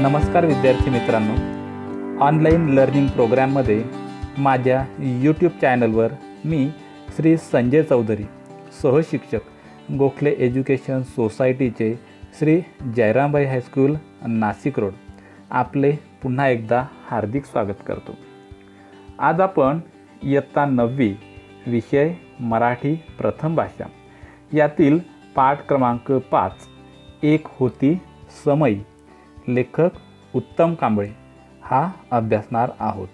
नमस्कार विद्यार्थी मित्रांनो, ऑनलाईन लर्निंग प्रोग्रॅममध्ये माझ्या यूट्यूब चॅनलवर मी श्री संजय चौधरी, सहशिक्षक गोखले एज्युकेशन सोसायटीचे श्री जयरामबाई हायस्कूल नाशिक रोड आपले पुन्हा एकदा हार्दिक स्वागत करतो। आज आपण इयत्ता 9वी विषय मराठी प्रथम भाषा यातील पाठ क्रमांक 5 एक होती समई, लेखक उत्तम कांबळे हा अभ्यासणार आहोत।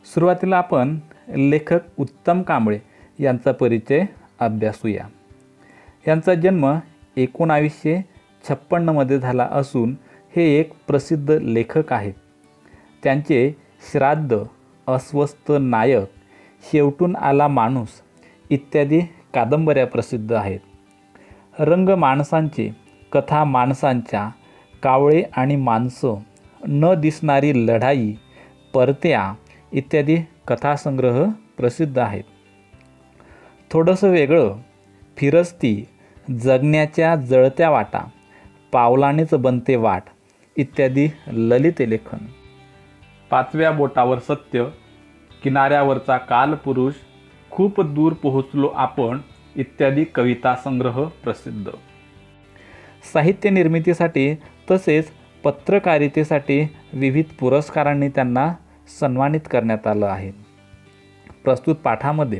सुरुवातीला आपण लेखक उत्तम कांबळे यांचा परिचय अभ्यासूया। यांचा जन्म 1956 मध्ये झाला असून हे एक प्रसिद्ध लेखक आहेत। त्यांचे श्राद्ध, अस्वस्थ नायक, शेवटून आला माणूस इत्यादी कादंबऱ्या प्रसिद्ध आहेत। रंग माणसांचे, कथा माणसांच्या, कावळे आणि माणसं, न दिसणारी लढाई, परत्या इत्यादी कथासंग्रह प्रसिद्ध आहेत। थोडंसं वेगळं, फिरस्ती, जगण्याच्या जळत्या वाटा, पावलानेच बनते वाट इत्यादी ललित लेखन। पाचव्या बोटावर सत्य, किनाऱ्यावरचा कालपुरुष, खूप दूर पोहोचलो आपण इत्यादी कविता संग्रह प्रसिद्ध। साहित्य निर्मितीसाठी तसेच पत्रकारितेसाठी विविध पुरस्कारांनी त्यांना सन्मानित करण्यात आलं आहे। प्रस्तुत पाठामध्ये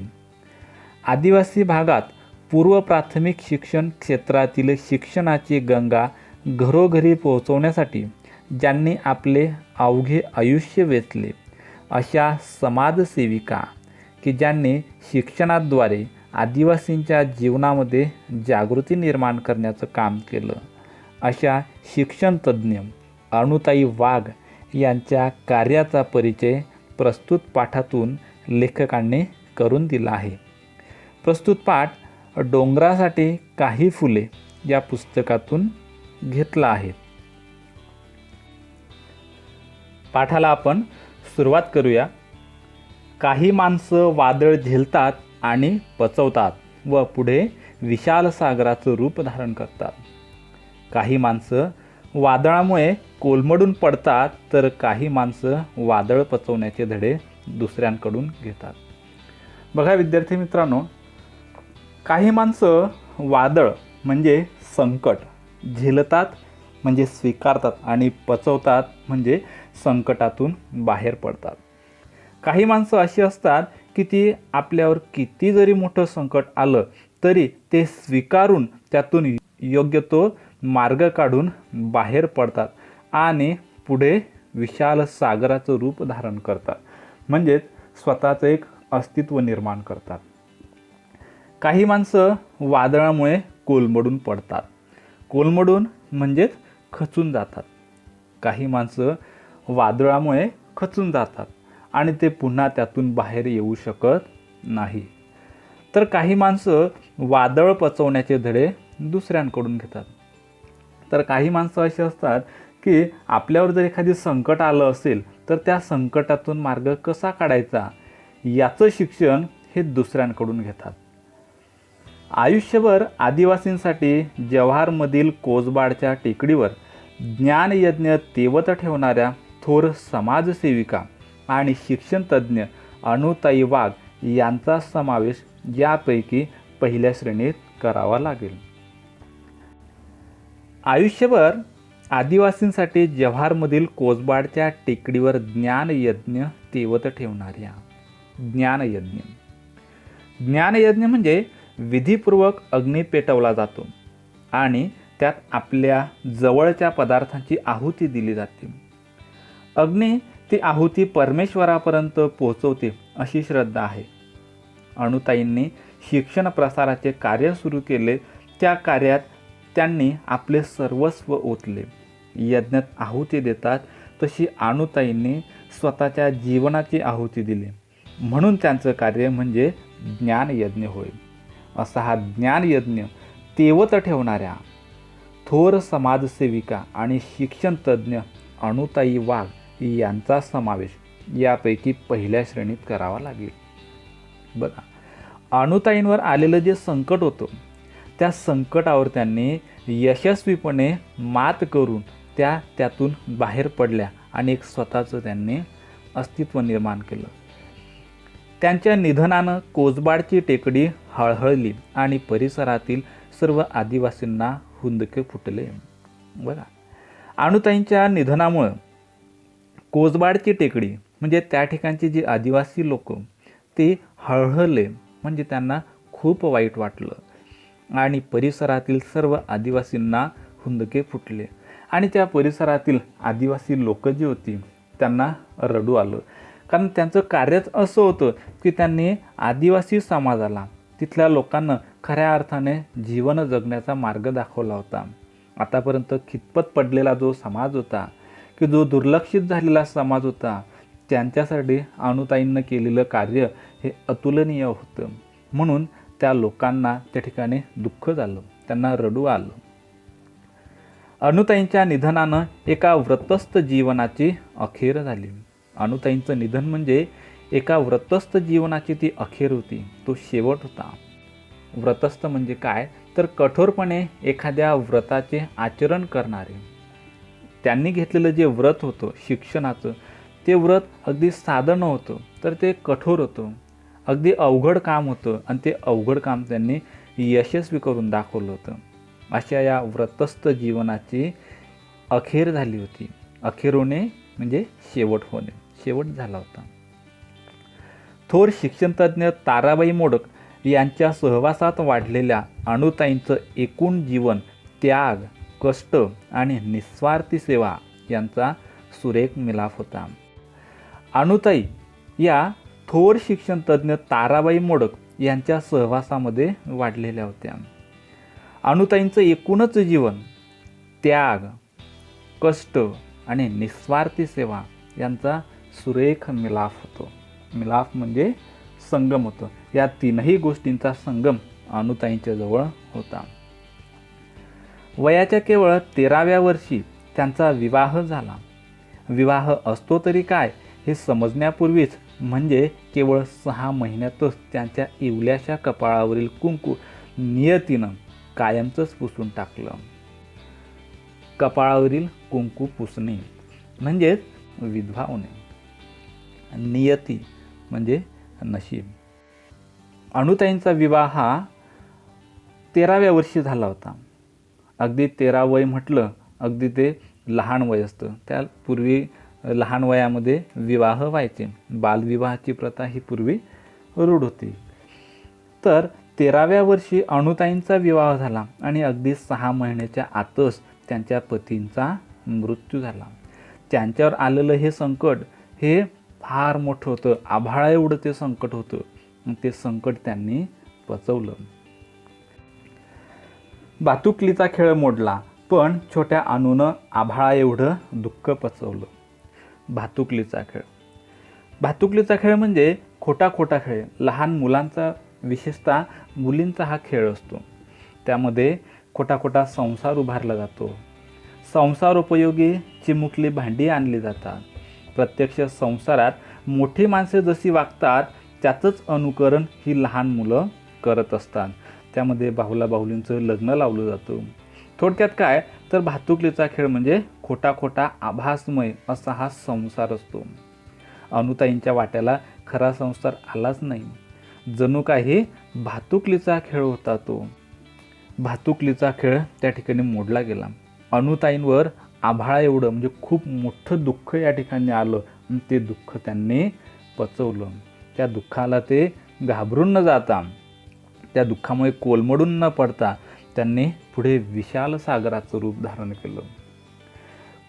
आदिवासी भागात पूर्व प्राथमिक शिक्षण क्षेत्रातील शिक्षणाची गंगा घरोघरी पोहोचवण्यासाठी ज्यांनी आपले अवघे आयुष्य वेचले अशा समाजसेविका की ज्यांनी शिक्षणाद्वारे आदिवासींच्या जीवनामध्ये जागृती निर्माण करण्याचं काम केलं, अशा शिक्षणतज्ज्ञ अनुताई वाघ यांच्या कार्याचा परिचय प्रस्तुत पाठातून लेखकांनी करून दिला आहे। प्रस्तुत पाठ डोंगरासाठी काही फुले या पुस्तकातून घेतला आहे। पाठाला आपण सुरुवात करूया। काही माणसं वादळ झेलतात आणि पचवतात व पुढे विशाल सागराचं रूप धारण करतात। काही माणसं वादळामुळे कोलमडून पडतात तर काही माणसं वादळ पचवण्याचे धडे दुसऱ्यांकडून घेतात। बघा विद्यार्थी मित्रांनो, काही माणसं वादळ म्हणजे संकट झेलतात म्हणजे स्वीकारतात आणि पचवतात म्हणजे संकटातून बाहेर पडतात। काही माणसं अशी असतात की ती आपल्यावर किती जरी मोठं संकट आलं तरी ते स्वीकारून त्यातून योग्य तो मार्ग काढून बाहेर पडतात आणि पुढे विशाल सागराचं रूप धारण करतात, म्हणजेच स्वतःचं एक अस्तित्व निर्माण करतात। काही माणसं वादळामुळे कोलमडून पडतात, कोलमडून म्हणजेच खचून जातात। काही माणसं वादळामुळे खचून जातात आणि ते पुन्हा त्यातून बाहेर येऊ शकत नाही। तर काही माणसं वादळ पचवण्याचे धडे दुसऱ्यांकडून घेतात। तर काही माणसं अशी असतात की आपल्यावर जर एखादी संकट आलं असेल तर त्या संकटातून मार्ग कसा काढायचा याचं शिक्षण हे दुसऱ्यांकडून घेतात। आयुष्यभर आदिवासींसाठी जव्हारमधील कोसबाडच्या टेकडीवर ज्ञानयज्ञ तेवत ठेवणाऱ्या थोर समाजसेविका आणि शिक्षणतज्ज्ञ अनुताई वाघ यांचा समावेश यापैकी पहिल्या श्रेणीत करावा लागेल। आयुष्यभर आदिवासींसाठी जव्हारमधील कोसबाडच्या टेकडीवर ज्ञानयज्ञ तेवत ठेवणाऱ्या ज्ञानयज्ञ म्हणजे विधीपूर्वक अग्नी पेटवला जातो आणि त्यात आपल्या जवळच्या पदार्थांची आहुती दिली जाते। अग्नी ती आहुती परमेश्वरापर्यंत पोहोचवते अशी श्रद्धा आहे। अनुताईंनी शिक्षण प्रसाराचे कार्य सुरू केले। त्या कार्यात त्यांनी आपले सर्वस्व ओतले। यज्ञात आहुती देतात तशी अनुताईंनी स्वतःच्या जीवनाची आहुती दिली, म्हणून त्यांचं कार्य म्हणजे ज्ञानयज्ञ होय। असा हा ज्ञानयज्ञ तेवत ठेवणाऱ्या थोर समाजसेविका आणि शिक्षणतज्ज्ञ अनुताई वाघ यांचा समावेश यापैकी पहिल्या श्रेणीत करावा लागेल। बघा, अनुताईंवर आलेलं जे संकट होतं त्या संकटावर त्यांनी यशस्वीपणे मात करून त्या त्यातून बाहेर पडल्या आणि एक स्वतःचं त्यांनी अस्तित्व निर्माण केलं. त्यांच्या निधनानं कोसबाडची टेकडी हळहळली आणि परिसरातील सर्व आदिवासींना हुंदके फुटले. बघा, अणुताईंच्या निधनामुळं कोसबाडची टेकडी म्हणजे त्या ठिकाणची जी आदिवासी लोक ते हळहळले, म्हणजे त्यांना खूप वाईट वाटलं आणि परिसरातील सर्व आदिवासींना हुंदके फुटले आणि त्या परिसरातील आदिवासी लोक जी होती त्यांना रडू आलं. कारण त्यांचं कार्यच असं होतं की त्यांनी आदिवासी समाजाला, तिथल्या लोकांना खऱ्या अर्थाने जीवन जगण्याचा मार्ग दाखवला होता. आतापर्यंत खितपत पडलेला जो समाज होता, की जो दुर्लक्षित झालेला समाज होता, त्यांच्यासाठी अणुताईंनं केलेलं कार्य हे अतुलनीय होतं. म्हणून त्या लोकांना त्या ठिकाणी दुःख झालं, त्यांना रडू आलं. अणुताईंच्या निधनानं एका व्रतस्थ जीवनाची अखेर झाली. अणुताईंचं निधन म्हणजे एका व्रतस्थ जीवनाची ती अखेर होती, तो शेवट होता. व्रतस्थ म्हणजे काय, तर कठोरपणे एखाद्या व्रताचे आचरण करणारे. त्यांनी घेतलेलं जे व्रत होतं शिक्षणाचं, ते व्रत अगदी साधं नव्हतं, तर ते कठोर होतं, अगदी अवघड काम होतं आणि ते अवघड काम त्यांनी यशस्वी करून दाखवलं होतं. अशा या व्रतस्थ जीवनाची अखेर झाली होती. अखेर होणे म्हणजे शेवट होणे, शेवट झाला होता. थोर शिक्षणतज्ज्ञ ताराबाई मोडक यांच्या सहवासात वाढलेल्या अणुताईंचं एकूण जीवन त्याग, कष्ट आणि निस्वार्थी सेवा यांचा सुरेख मिलाफ होता. अणुताई या थोर शिक्षणतज्ज्ञ ताराबाई मोडक यांच्या सहवासामध्ये वाढलेल्या होत्या. अणुताईंचं एकूणच जीवन त्याग, कष्ट आणि निस्वार्थी सेवा यांचा सुरेख मिलाफ होतो. मिलाफ म्हणजे संगम होतं. या तीनही गोष्टींचा संगम अणुताईंच्या जवळ होता. वयाच्या केवळ 13व्या वर्षी त्यांचा विवाह झाला. विवाह असतो तरी काय हे समजण्यापूर्वीच, म्हणजे केवळ 6 महिन्यातच त्यांच्या इवल्याशा कपाळावरील कुंकू नियतीनं कायमचंच पुसून टाकलं. कपाळावरील कुंकू पुसणे म्हणजेच विधवा होणे. नियती म्हणजे नशीब. अणुताईंचा विवाह हा 13व्या वर्षी झाला होता. अगदी 13 वय म्हटलं, अगदी ते लहान वय असतं. त्यापूर्वी लहान वयामध्ये विवाह व्हायचे. बालविवाहाची प्रथा ही पूर्वी रूढ होती. तर 13व्या वर्षी अणुताईंचा विवाह झाला आणि अगदी 6 महिन्याच्या आतच त्यांच्या पतींचा मृत्यू झाला. त्यांच्यावर आलेलं हे संकट हे फार मोठं होतं. आभाळा एवढं ते संकट होतं. ते संकट त्यांनी पचवलं. भातुकलीचा खेळ मोडला, पण छोट्या अणूनं आभाळा एवढं दुःख पचवलं. भातुकलीचा खेळ. भातुकलीचा खेळ म्हणजे खोटा खोटा खेळ. लहान मुलांचा, विशेषतः मुलींचा हा खेळ असतो. त्यामध्ये खोटा खोटा संसार उभारला जातो. संसार उपयोगी चिमुकली भांडी आणली जातात. प्रत्यक्ष संसारात मोठी माणसे जशी वागतात त्याचंच अनुकरण ही लहान मुलं करत असतात. त्यामध्ये बाहुला बाहुलींचं लग्न लावलं जातं. थोडक्यात काय, तर भातुकलीचा खेळ म्हणजे खोटा खोटा आभासमय असा हा संसार असतो. अणुताईंच्या वाट्याला खरा संसार आलाच नाही. जणू काही भातुकलीचा खेळ होता तो. भातुकलीचा खेळ त्या ठिकाणी मोडला गेला. अणुताईंवर आभाळा एवढं म्हणजे खूप मोठं दुःख या ठिकाणी आलं आणि ते दुःख त्यांनी पचवलं. त्या दुःखाला ते घाबरून न जाता, त्या दुःखामुळे कोलमडून न पडता त्यांनी पुढे विशाल सागराचं रूप धारण केलं.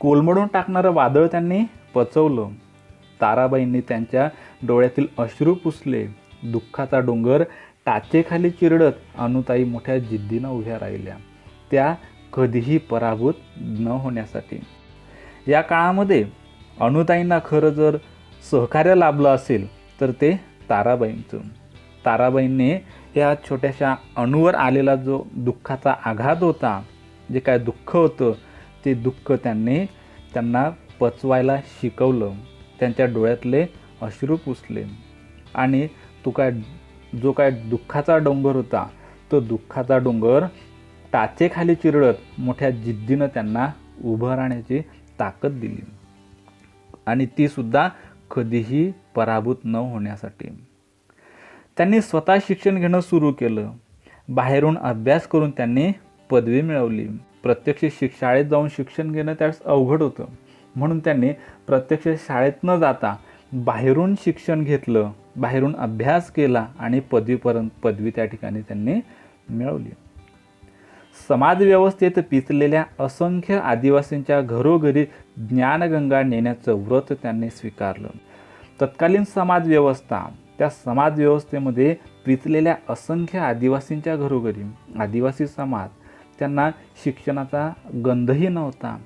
कोलमडून टाकणारं वादळ त्यांनी पचवलं. ताराबाईंनी त्यांच्या डोळ्यातील अश्रू पुसले. दुःखाचा डोंगर टाचेखाली चिरडत अणुताई मोठ्या जिद्दीनं उभ्या राहिल्या, त्या कधीही पराभूत न होण्यासाठी. या काळामध्ये अणुताईंना खरं जर सहकार्य लाभलं असेल तर ते ताराबाईंचं. ताराबाईंनी या छोट्याशा अणूवर आलेला जो दुःखाचा आघात होता, जे काय दुःख होतं, ते दुःख त्यांना पचवायला शिकवलं. त्यांच्या डोळ्यातले अश्रू पुसले आणि जो काय दुःखाचा डोंगर होता, तो दुःखाचा डोंगर टाचेखाली चिरडत मोठ्या जिद्दीनं त्यांना उभं राहण्याची ताकद दिली आणि ती सुद्धा कधीही पराभूत न होण्यासाठी. त्यांनी स्वतः शिक्षण घेणं सुरू केलं. बाहेरून अभ्यास करून त्यांनी पदवी मिळवली. प्रत्यक्ष शाळेत जाऊन शिक्षण घेणं त्यावेळेस अवघड होतं, म्हणून त्यांनी प्रत्यक्ष शाळेत न जाता बाहेरून शिक्षण घेतलं, बाहेरून अभ्यास केला आणि पदवी त्या ठिकाणी त्यांनी मिळवली. समाजव्यवस्थेत पिचलेल्या असंख्य आदिवासींच्या घरोघरी ज्ञानगंगा नेण्याचं व्रत त्यांनी स्वीकारलं. तत्कालीन समाजव्यवस्था, त्या समाजव्यवस्थेमध्ये पिचलेल्या असंख्य आदिवासींच्या घरोघरी आदिवासी समाज, त्यांना शिक्षणाचा गंधही नव्हता.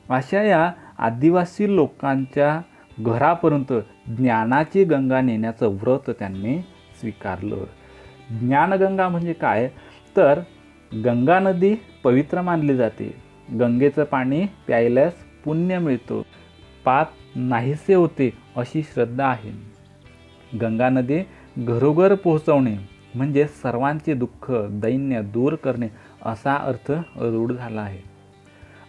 अशा या आदिवासी लोकांच्या घरापर्यंत ज्ञानाची गंगा नेण्याचं व्रत त्यांनी स्वीकारलं. ज्ञानगंगा म्हणजे काय, तर गंगा नदी पवित्र मानली जाते. गंगेचं पाणी प्यायल्यास पुण्य मिळतो, पाप नाहीसे होते अशी श्रद्धा आहे. गंगा नदी घरोघर पोहोचवणे म्हणजे सर्वांचे दुःख दैन्य दूर करणे असा अर्थ रूढ झाला आहे.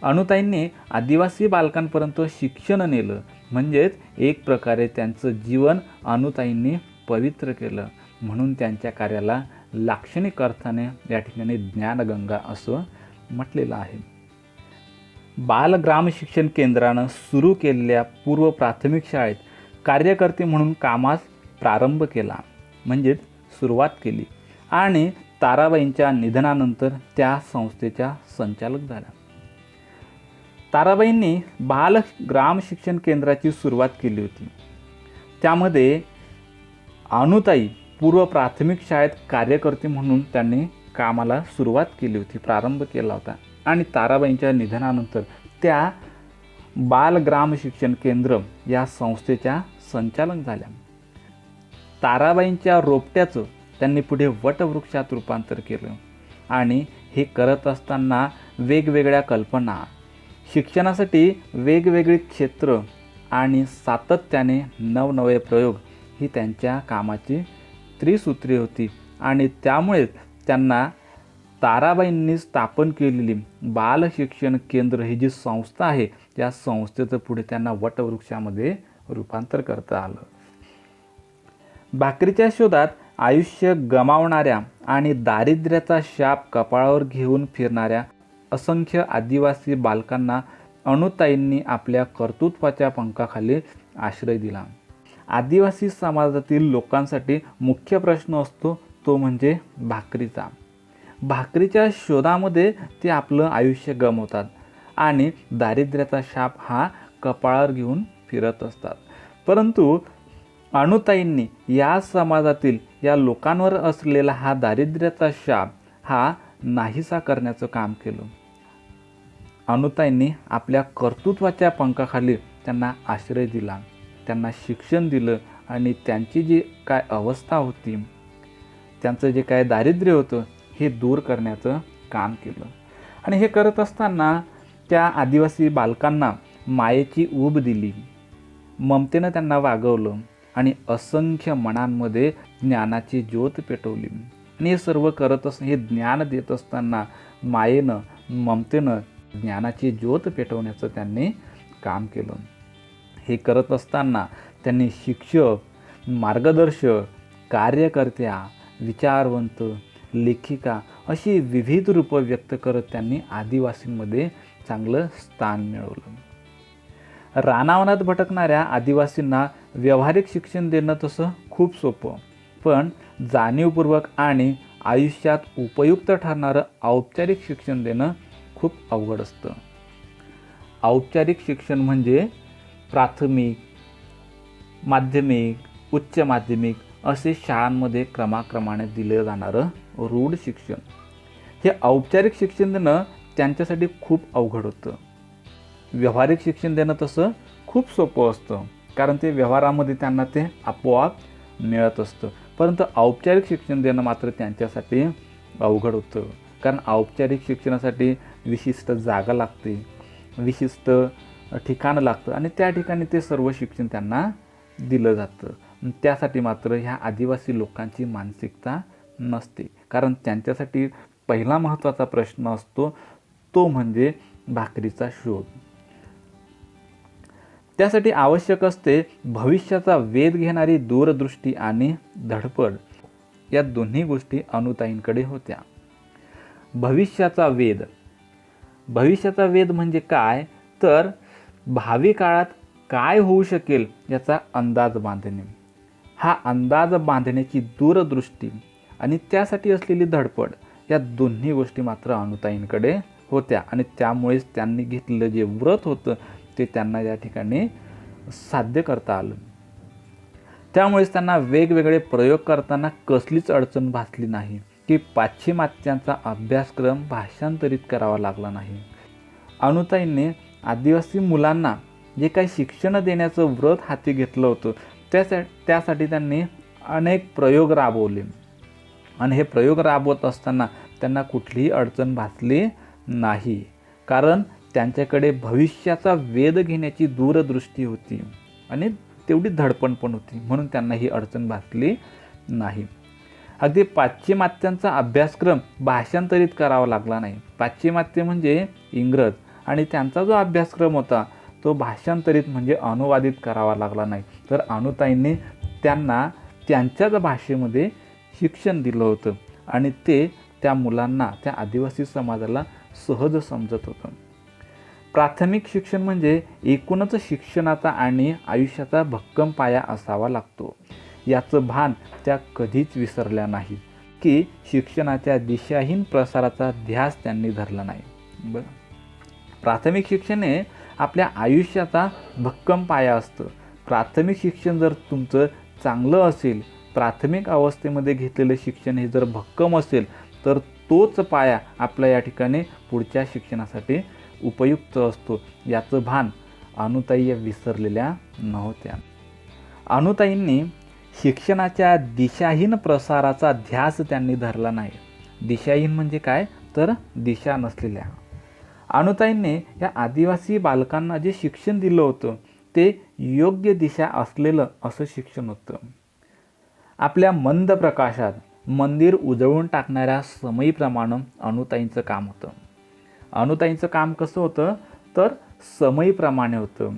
अनुताईंनी आदिवासी बालकांपर्यंत शिक्षण नेलं, म्हणजेच एक प्रकारे त्यांचं जीवन अनुताईंनी पवित्र केलं, म्हणून त्यांच्या कार्याला लाक्षणिक अर्थाने या ठिकाणी ज्ञानगंगा असं म्हटलेलं आहे. बाल ग्राम शिक्षण केंद्रानं सुरू केलेल्या पूर्व प्राथमिक शाळेत कार्यकर्ते म्हणून कामास प्रारंभ केला, म्हणजेच सुरुवात केली आणि ताराबाईंच्या निधनानंतर त्या संस्थेच्या संचालक झाल्या. ताराबाईंनी बाल ग्राम शिक्षण केंद्राची सुरुवात केली होती. त्यामध्ये अनुताई पूर्व प्राथमिक शाळेत कार्यकर्ते म्हणून त्यांनी कामाला सुरुवात केली होती, प्रारंभ केला होता आणि ताराबाईंच्या निधनानंतर त्या बाल ग्राम शिक्षण केंद्र या संस्थेच्या संचालक झाल्या. ताराबाईंच्या रोपट्याचं त्यांनी पुढे वटवृक्षात रूपांतर केलं आणि हे करत असताना वेगवेगळ्या कल्पना, शिक्षणासाठी वेगवेगळी क्षेत्र आणि सातत्याने नवनवे प्रयोग ही त्यांच्या कामाची त्रिसूत्री होती आणि त्यामुळेच त्यांना ताराबाईंनी स्थापन केलेली बाल शिक्षण केंद्र ही जी संस्था आहे, त्या संस्थेचं पुढे त्यांना वटवृक्षामध्ये रूपांतर करता आलं. भाकरीच्या शोधात आयुष्य गमावणाऱ्या आणि दारिद्र्याचा शाप कपाळावर घेऊन फिरणाऱ्या असंख्य आदिवासी बालकांना अनुताईंनी आपल्या कर्तृत्वाच्या पंखाखाली आश्रय दिला. आदिवासी समाजातील लोकांसाठी मुख्य प्रश्न असतो तो म्हणजे भाकरीचा. भाकरीच्या शोधामध्ये ते आपलं आयुष्य गमावतात आणि दारिद्र्याचा शाप हा कपाळावर घेऊन फिरत असतात. परंतु अनुताईंनी या समाजातील या लोकांवर असलेला हा दारिद्र्याचा शाप हा नाहीसा करण्याचं काम केलं. अनुताईंनी आपल्या कर्तृत्वाच्या पंखाखाली त्यांना आश्रय दिला, त्यांना शिक्षण दिलं आणि त्यांची जी काय अवस्था होती, त्यांचं जे काय दारिद्र्य होतं हे दूर करण्याचं काम केलं. आणि हे करत असताना त्या आदिवासी बालकांना मायेची ऊब दिली, ममतेनं त्यांना वागवलं आणि असंख्य मनांमध्ये ज्ञानाची ज्योत पेटवली. आणि हे सर्व करत हे ज्ञान देत असताना मायेनं ममतेनं ज्ञानाची ज्योत पेटवण्याचं त्यांनी काम केलं. हे करत असताना त्यांनी शिक्षक, मार्गदर्शक, कार्यकर्त्या, विचारवंत, लेखिका अशी विविध रूपं व्यक्त करत त्यांनी आदिवासींमध्ये चांगलं स्थान मिळवलं. रानावनात भटकणाऱ्या आदिवासींना व्यावहारिक शिक्षण देणं तसं खूप सोपं, पण जाणीवपूर्वक आणि आयुष्यात उपयुक्त ठरणारं औपचारिक शिक्षण देणं खूप अवघड असतं. औपचारिक शिक्षण म्हणजे प्राथमिक, माध्यमिक, उच्च माध्यमिक असे शाळांमध्ये क्रमाक्रमाने दिलं जाणारं रूढ शिक्षण. हे औपचारिक शिक्षण देणं त्यांच्यासाठी खूप अवघड होतं. व्यावहारिक शिक्षण देणं तसं खूप सोपं असतं, कारण ते व्यवहारामध्ये त्यांना ते आपोआप मिळत असतं. परंतु औपचारिक शिक्षण देणं मात्र त्यांच्यासाठी अवघड होतं, कारण औपचारिक शिक्षणासाठी विशिष्ट जागा लागते, विशिष्ट ठिकाण लागतं आणि त्या ठिकाणी ते सर्व शिक्षण त्यांना दिलं जातं. त्यासाठी मात्र ह्या आदिवासी लोकांची मानसिकता नसते, कारण त्यांच्यासाठी पहिला महत्त्वाचा प्रश्न असतो तो म्हणजे भाकरीचा शोध. त्यासाठी आवश्यक असते भविष्याचा वेध घेणारी दूरदृष्टी आणि धडपड. या दोन्ही गोष्टी अनुताईंकडे होत्या. भविष्याचा वेध. भविष्याचा वेध म्हणजे काय, तर भावी काळात काय होऊ शकेल याचा अंदाज बांधणे. हा अंदाज बांधण्याची दूरदृष्टी आणि त्यासाठी असलेली धडपड, या दोन्ही गोष्टी मात्र अनुताईंकडे होत्या. आणि त्यामुळेच त्यांनी घेतलेलं जे व्रत होतं ते त्यांना या ठिकाणी साध्य करता आलं. त्यामुळेच त्यांना वेगवेगळे प्रयोग करताना कसलीच अडचण भासली नाही की पाश्चिमात्यांचा अभ्यासक्रम भाषांतरित करावा लागला नाही. अनुताईंनी आदिवासी मुलांना जे काही शिक्षण देण्याचं व्रत हाती घेतलं होतं त्यासाठी त्यांनी अनेक प्रयोग राबवले. आणि हे प्रयोग राबवत असताना त्यांना कुठलीही अडचण भासली नाही, कारण त्यांच्याकडे भविष्याचा वेध घेण्याची दूरदृष्टी होती आणि तेवढी धडपण पण होती, म्हणून त्यांना ही अडचण भासली नाही. अगदी पाश्चिमात्यांचा अभ्यासक्रम भाषांतरित करावा लागला नाही. पाश्चिमात्य म्हणजे इंग्रज, आणि त्यांचा जो अभ्यासक्रम होता तो भाषांतरित म्हणजे अनुवादित करावा लागला नाही. तर अनुताईंनी त्यांना त्यांच्याच भाषेमध्ये शिक्षण दिलं होतं आणि ते त्या मुलांना, त्या आदिवासी समाजाला सहज समजत होतं. प्राथमिक शिक्षण म्हणजे एकूणच शिक्षणाचा आणि आयुष्याचा भक्कम पाया असावा लागतो. याचं भान त्या कधीच विसरल्या नाहीत की शिक्षणाच्या दिशाहीन प्रसाराचा ध्यास त्यांनी धरला नाही. प्राथमिक शिक्षण हे आपल्या आयुष्याचा भक्कम पाया असतं. प्राथमिक शिक्षण जर तुमचं चांगलं असेल, प्राथमिक अवस्थेमध्ये घेतलेलं शिक्षण हे जर भक्कम असेल, तर तोच पाया आपल्या या ठिकाणी पुढच्या शिक्षणासाठी उपयुक्त असतो. याचं भान अनुताई विसरलेल्या नव्हत्या. अनुताईंनी शिक्षणाच्या दिशाहीन प्रसाराचा ध्यास त्यांनी धरला नाही. दिशाहीन म्हणजे काय, तर दिशा नसलेल्या. अनुताईंनी या आदिवासी बालकांना जे शिक्षण दिलं होतं ते योग्य दिशा असलेलं असं शिक्षण होतं. आपल्या मंद प्रकाशात मंदिर उजळून टाकणाऱ्या समईप्रमाणे अनुताईंचं काम होतं. अनुताईंचं काम कसं होतं, तर समईप्रमाणे होतं.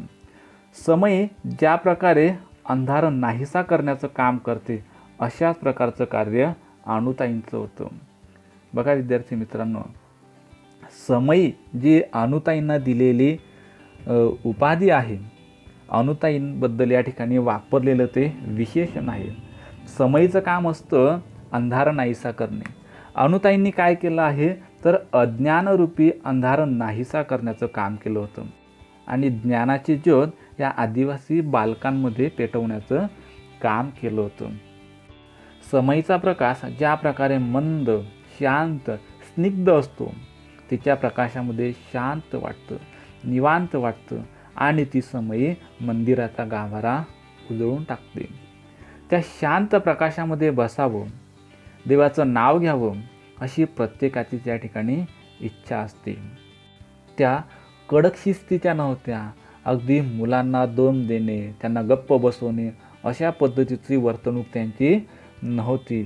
समई ज्या प्रकारे अंधार नाहीसा करण्याचं काम करते, अशाच प्रकारचं कार्य अनुताईंचं होतं. बघा विद्यार्थी मित्रांनो, समई जी अनुताईंना दिलेली उपाधी आहे, अनुताईंबद्दल या ठिकाणी वापरलेलं ते विशेषण आहे. समईचं काम असतं अंधार नाहीसा करणे. अनुताईंनी काय केलं आहे, तर अज्ञानरूपी अंधार नाहीसा करण्याचं काम केलं होतं आणि ज्ञानाची ज्योत या आदिवासी बालकांमध्ये पेटवण्याचं काम केलं होतं. समईचा प्रकाश ज्या प्रकारे मंद, शांत, स्निग्ध असतो, तिच्या प्रकाशामध्ये शांत वाटतं, निवांत वाटतं आणि ती समई मंदिराचा गाभारा उजळून टाकते. त्या शांत प्रकाशामध्ये बसावं, देवाचं नाव घ्यावं अशी प्रत्येकाची त्या ठिकाणी इच्छा असते. त्या कडक शिस्तीच्या नव्हत्या. अगदी मुलांना दम देणे, त्यांना गप्प बसवणे अशा पद्धतीची वर्तणूक त्यांची नव्हती.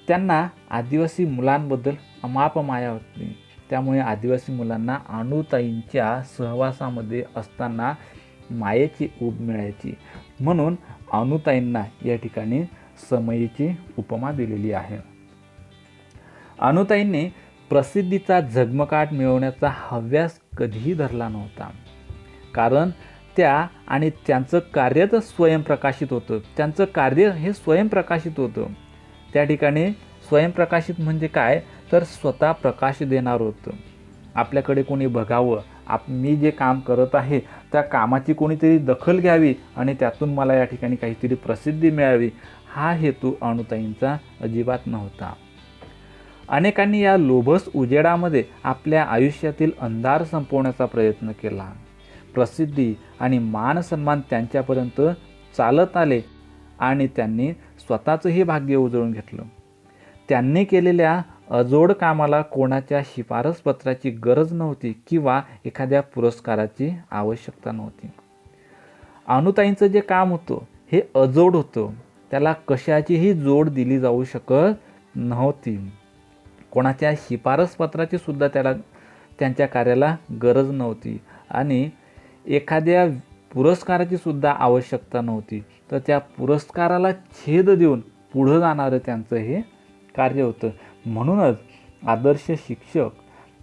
त्यांना आदिवासी मुलांबद्दल अमाप माया होती. त्यामुळे आदिवासी मुलांना अनुताईंच्या सहवासामध्ये असताना मायेची ऊब मिळायची. म्हणून अनुताईंना या ठिकाणी समईची उपमा दिलेली आहे. अनुताईंनी प्रसिद्धीचा झगमगाट मिळवण्याचा हव्यास कधीही धरला नव्हता, कारण त्या आणि त्यांचं कार्य तर स्वयंप्रकाशित होतं. त्यांचं कार्य हे स्वयंप्रकाशित होतं. त्या ठिकाणी स्वयंप्रकाशित म्हणजे काय, तर स्वतः प्रकाश देणार होतं. आपल्याकडे कोणी बघावं, मी जे काम करत आहे त्या कामाची कोणीतरी दखल घ्यावी आणि त्यातून मला या ठिकाणी काहीतरी प्रसिद्धी मिळावी, हा हेतू अनुताईंचा अजिबात नव्हता. अनेकांनी या लोभस उजेडामध्ये आपल्या आयुष्यातील अंधार संपवण्याचा प्रयत्न केला. प्रसिद्धी आणि मान सन्मान त्यांच्यापर्यंत चालत आले आणि त्यांनी स्वतःचंही भाग्य उजळून घेतलं. त्यांनी केलेल्या अजोड कामाला कोणाच्या शिफारसपत्राची गरज नव्हती किंवा एखाद्या पुरस्काराची आवश्यकता नव्हती. अनुताईंचं जे काम होतं हे अजोड होतं. त्याला कशाचीही जोड दिली जाऊ शकत नव्हती. कोणाच्या शिफारसपत्राची सुद्धा त्याला त्यांच्या कार्याला गरज नव्हती आणि एखाद्या पुरस्काराची सुद्धा आवश्यकता नव्हती, तर त्या पुरस्काराला छेद देऊन पुढं जाणारं त्यांचं हे कार्य होतं. म्हणूनच आदर्श शिक्षक,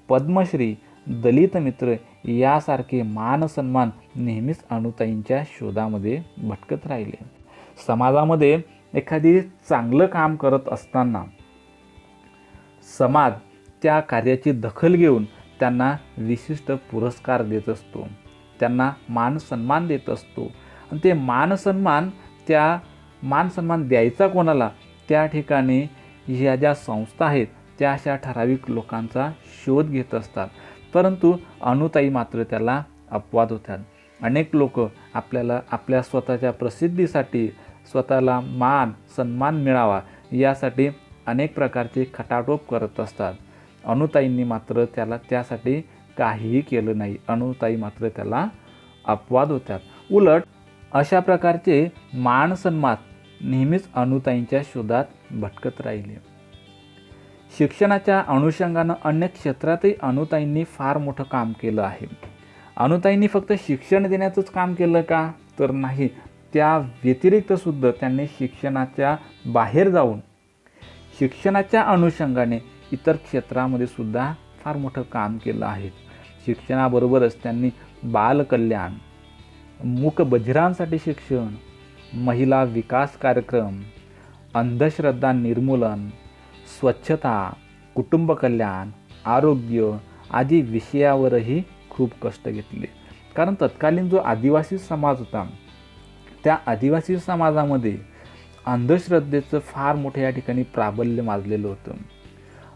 पद्मश्री, दलित मित्र यासारखे मान सन्मान नेहमीच अनुताईंच्या शोधामध्ये भटकत राहिले. समाजामध्ये एखादी चांगलं काम करत असताना समाज त्या कार्याची दखल घेऊन त्यांना विशिष्ट पुरस्कार देत असतो, त्यांना मान सन्मान देत असतो. आणि ते मान सन्मान द्यायचा कोणाला, त्या ठिकाणी ह्या ज्या संस्था आहेत त्या अशा ठराविक लोकांचा शोध घेत असतात. परंतु अनुताई मात्र त्याला अपवाद होतात. अनेक लोक आपल्या स्वतःच्या प्रसिद्धीसाठी, स्वतःला मान सन्मान मिळावा यासाठी अनेक प्रकारचे खटाटोप करत असतात. अनुताईंनी मात्र त्यासाठी काहीही केलं नाही. अनुताई मात्र त्याला अपवाद होतात. उलट अशा प्रकारचे मान सन्मान नेहमीच अनुताईंच्या शोधात भटकत राहिले. शिक्षणाच्या अनुषंगानं अनेक क्षेत्रातही अनुताईंनी फार मोठं काम केलं आहे. अनुताईंनी फक्त शिक्षण देण्याचंच काम केलं का, तर नाही. त्या व्यतिरिक्त सुद्धा त्यांनी शिक्षणाच्या बाहेर जाऊन शिक्षणाच्या अनुषंगाने इतर क्षेत्रामध्ये सुद्धा फार मोठं काम केलं आहे. शिक्षणाबरोबरच त्यांनी बालकल्याण, मूकबधिरांसाठी शिक्षण, महिला विकास कार्यक्रम, अंधश्रद्धा निर्मूलन, स्वच्छता, कुटुंब कल्याण, आरोग्य आदी विषयावरही खूप कष्ट घेतले. कारण तत्कालीन जो आदिवासी समाज होता, त्या आदिवासी समाजामध्ये अंधश्रद्धेचं फार मोठं या ठिकाणी प्राबल्य माजलेलं होतं.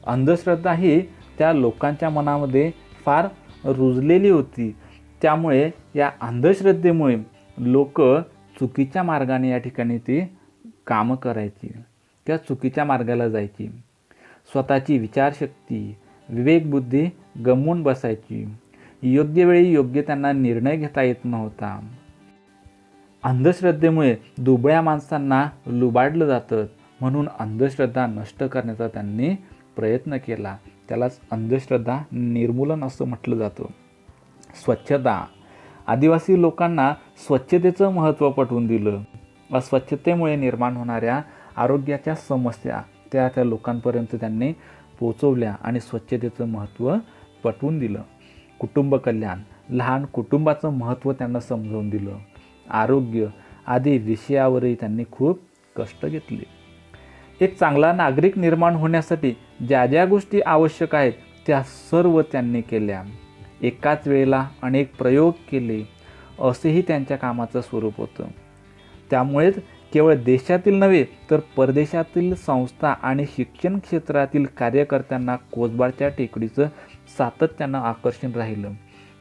अंधश्रद्धा ही त्या लोकांच्या मनामध्ये फार रुजलेली होती. त्यामुळे या अंधश्रद्धेमुळे लोक चुकीच्या मार्गाने या ठिकाणी ती कामं करायची, त्या चुकीच्या मार्गाला जायची. स्वतःची विचारशक्ती, विवेकबुद्धी गमवून बसायची. योग्य वेळी योग्य त्यांना निर्णय घेता येत नव्हता. अंधश्रद्धेमुळे दुबळ्या माणसांना लुबाडलं जातं, म्हणून अंधश्रद्धा नष्ट करण्याचा त्यांनी प्रयत्न केला. त्यालाच अंधश्रद्धा निर्मूलन असं म्हटलं जातं. स्वच्छता, आदिवासी लोकांना स्वच्छतेचं महत्त्व पटवून दिलं. अस्वच्छतेमुळे निर्माण होणाऱ्या आरोग्याच्या समस्या त्या लोकांपर्यंत त्यांनी पोचवल्या आणि स्वच्छतेचं महत्त्व पटवून दिलं. कुटुंब कल्याण, लहान कुटुंबाचं महत्त्व त्यांना समजावून दिलं. आरोग्य आदी विषयावरही त्यांनी खूप कष्ट घेतले. एक चांगला नागरिक निर्माण होण्यासाठी ज्या ज्या गोष्टी आवश्यक आहेत त्या सर्व त्यांनी केल्या. एकाच वेळेला अनेक प्रयोग केले, असेही त्यांच्या कामाचं स्वरूप होतं. त्यामुळेच केवळ देशातील नव्हे तर परदेशातील संस्था आणि शिक्षण क्षेत्रातील कार्यकर्त्यांना कोसबारच्या टेकडीचं सातत्यानं आकर्षण राहिलं.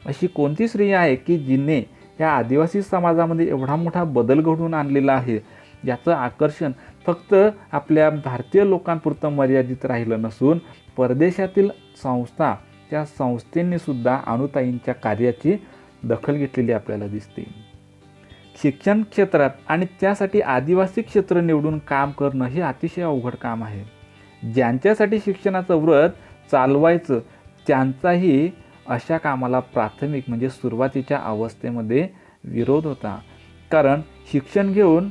अशी कोणती स्त्री आहे की जिने या आदिवासी समाजामध्ये एवढा मोठा बदल घडवून आणलेला आहे, याचं आकर्षण फक्त आपल्या भारतीय लोकांपुरतं मर्यादित राहिलं नसून परदेशातील संस्था, त्या संस्थेंनी सुद्धा अनुताईंच्या कार्याची दखल घेतलेली आपल्याला दिसते. शिक्षण क्षेत्रात आणि त्यासाठी आदिवासी क्षेत्र निवडून काम करणं हे अतिशय अवघड काम आहे. ज्यांच्यासाठी शिक्षणाचं व्रत चालवायचं त्यांचाही अशा कामाला प्राथमिक म्हणजे सुरुवातीच्या अवस्थेमध्ये विरोध होता. कारण शिक्षण घेऊन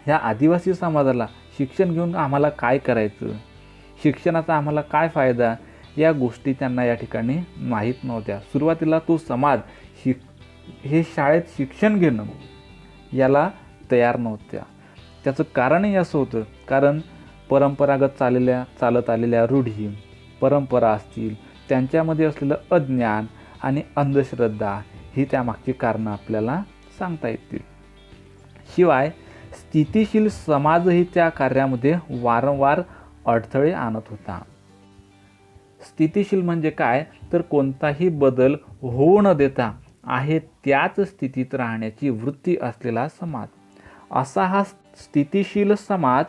ह्या आदिवासी समाजाला शिक्षण घेऊन आम्हाला काय करायचं, शिक्षणाचा आम्हाला काय फायदा, या गोष्टी त्यांना या ठिकाणी माहीत नव्हत्या. सुरुवातीला तो समाज हे शाळेत शिक्षण घेणं याला तयार नव्हत्या. त्याचं कारणही असं होतं, कारण परंपरागत चालत आलेल्या रूढी परंपरा असतील, त्यांच्यामध्ये असलेलं अज्ञान आणि अंधश्रद्धा ही त्यामागची कारणं आपल्याला सांगता येतील. शिवाय स्थितिशील समाजही त्या कार्यामध्ये वारंवार अडथळे आणत होता. स्थितिशील म्हणजे काय, तर कोणताही बदल होऊ न देता आहे त्याच स्थितीत राहण्याची वृत्ती असलेला समाज. असा हा स्थितिशील समाज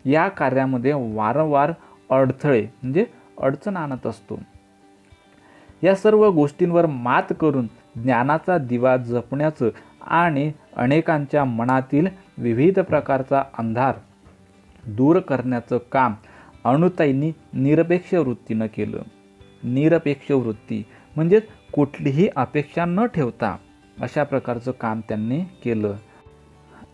या कार्यामध्ये वारंवार अडथळे म्हणजे अडचण आणत असतो. या सर्व गोष्टींवर मात करून ज्ञानाचा दिवा जपण्याचं आणि अनेकांच्या मनातील विविध प्रकारचा अंधार दूर करण्याचं काम अनुताईंनी निरपेक्ष वृत्तीनं केलं. निरपेक्ष वृत्ती म्हणजेच कुठलीही अपेक्षा न ठेवता अशा प्रकारचं काम त्यांनी केलं.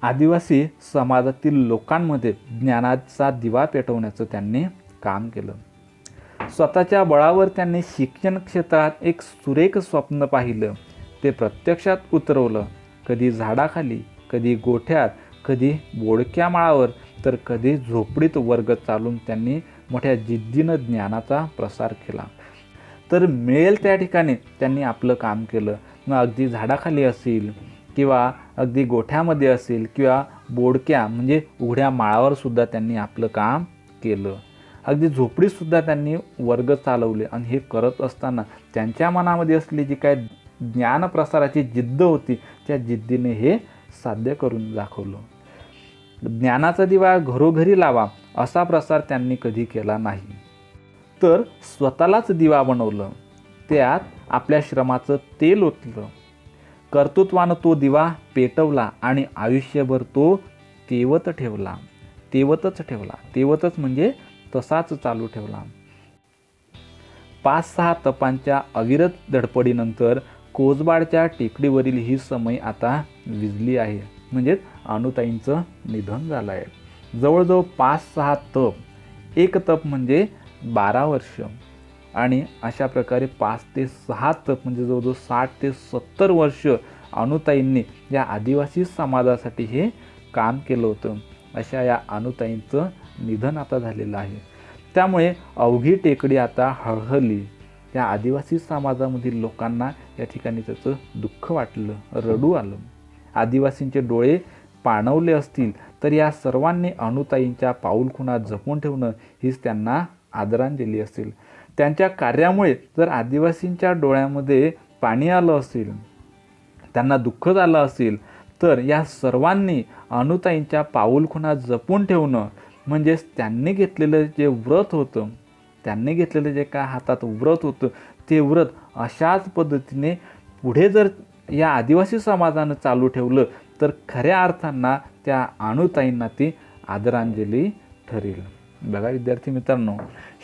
आदिवासी समाजातील लोकांमध्ये ज्ञानाचा दिवा पेटवण्याचं त्यांनी काम केलं. स्वतःच्या बळावर त्यांनी शिक्षण क्षेत्रात एक सुरेख स्वप्न पाहिलं, ते प्रत्यक्षात उतरवलं. कधी झाडाखाली, कधी गोठ्यात, कधी बोडक्या माळावर, तर कधी झोपडीत वर्ग चालून त्यांनी मोठ्या जिद्दीनं ज्ञानाचा प्रसार केला. तर मिळेल त्या ठिकाणी त्यांनी आपलं काम केलं. मग अगदी झाडाखाली असेल किंवा अगदी गोठ्यामध्ये असेल किंवा बोडक्या म्हणजे उघड्या माळावर सुद्धा त्यांनी आपलं काम केलं. अगदी झोपडीतसुद्धा त्यांनी वर्ग चालवले आणि हे करत असताना त्यांच्या मनामध्ये असलेली जी काय ज्ञानप्रसाराची जिद्द होती त्या जिद्दीने हे साध्य करून दाखवलं. ज्ञानाचा दिवा घरोघरी लावा असा प्रसार त्यांनी कधी केला नाही, तर स्वतःलाच दिवा बनवलं, त्यात आपल्या श्रमाचं तेल ओतलं, कर्तृत्वानं तो दिवा पेटवला आणि आयुष्यभर तो तेवतच म्हणजे तसाच चालू ठेवला. 5-6 तपांच्या अविरत धडपडीनंतर कोसबाडच्या टेकडीवरील ही समय आता विझली आहे. म्हणजेच अनुताईंचं निधन झालं आहे. जवळजवळ 5-6 तप, एक तप म्हणजे 12 वर्ष आणि अशा प्रकारे 5 ते 6 तप म्हणजे जवळजवळ 60 ते 70 वर्ष अनुताईंनी या आदिवासी समाजासाठी हे काम केलं होतं. अशा या अनुताईंचं निधन आता झालेलं आहे. त्यामुळे अवघी टेकडी आता हळहळली. या आदिवासी समाजामधील लोकांना या ठिकाणी त्याचं दुःख वाटलं, रडू आलं. आदिवासींचे डोळे पाणवले असतील तर या सर्वांनी अनुताईंच्या पाऊलखुणा जपून ठेवणं हीच त्यांना आदरांजली असेल. त्यांच्या कार्यामुळे जर आदिवासींच्या डोळ्यामध्ये पाणी आलं असेल, त्यांना दुःख झालं असेल, तर या सर्वांनी अनुताईंच्या पाऊलखुणा जपून ठेवणं म्हणजेच त्यांनी घेतलेलं जे व्रत होतं, त्यांनी घेतलेलं जे काय हातात व्रत होतं ते व्रत अशाच पद्धतीने पुढे जर या आदिवासी समाजानं चालू ठेवलं तर खऱ्या अर्थांना त्या अनुताईंना ती आदरांजली ठरेल. बघा विद्यार्थी मित्रांनो,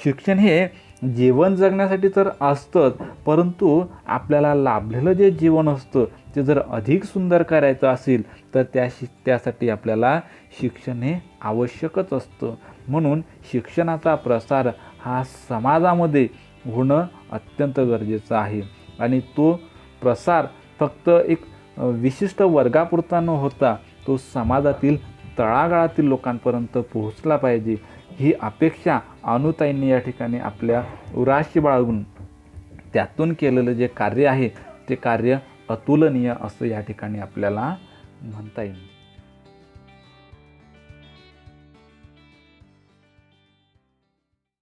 शिक्षण हे जीवन जगण्यासाठी तर असतंच, परंतु आपल्याला लाभलेलं जे जीवन असतं ते जर अधिक सुंदर करायचं असेल तर त्यासाठी आपल्याला शिक्षण हे आवश्यकच असतं. म्हणून शिक्षणाचा प्रसार हा समाजामध्ये होणं अत्यंत गरजेचं आहे आणि तो प्रसार फक्त एक विशिष्ट वर्गापुरता न होता तो समाजातील तळागाळातील लोकांपर्यंत पोहोचला पाहिजे, ही अपेक्षा अनुताईंनी या ठिकाणी आपल्या उराशी बाळगून त्यातून केलेलं जे कार्य आहे ते कार्य अतुलनीय असं या ठिकाणी आपल्याला म्हणता येईल.